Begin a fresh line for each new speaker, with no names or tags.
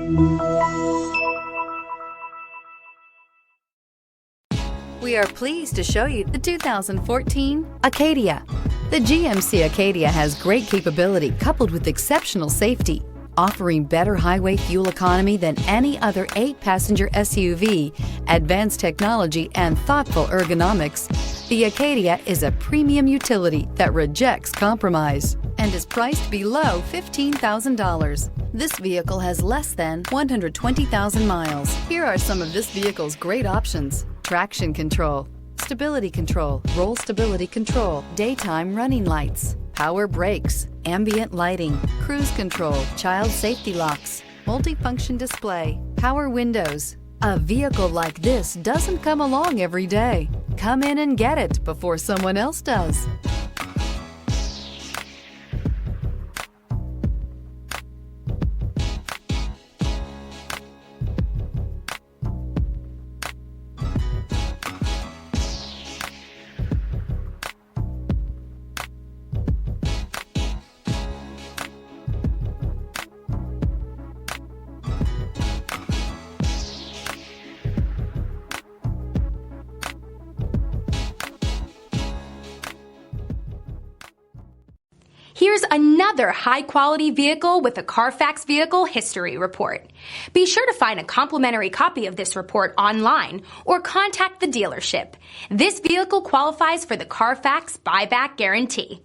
We are pleased to show you the 2014 Acadia. The GMC Acadia has great capability coupled with exceptional safety, offering better highway fuel economy than any other 8-passenger SUV, advanced technology, and thoughtful ergonomics. The Acadia is a premium utility that rejects compromise and is priced below $15,000. This vehicle has less than 120,000 miles. Here are some of this vehicle's great options: traction control, stability control, roll stability control, daytime running lights, power brakes, ambient lighting, cruise control, child safety locks, multifunction display, power windows. A vehicle like this doesn't come along every day. Come in and get it before someone else does.
Here's another high-quality vehicle with a Carfax Vehicle History Report. Be sure to find a complimentary copy of this report online or contact the dealership. This vehicle qualifies for the Carfax Buyback Guarantee.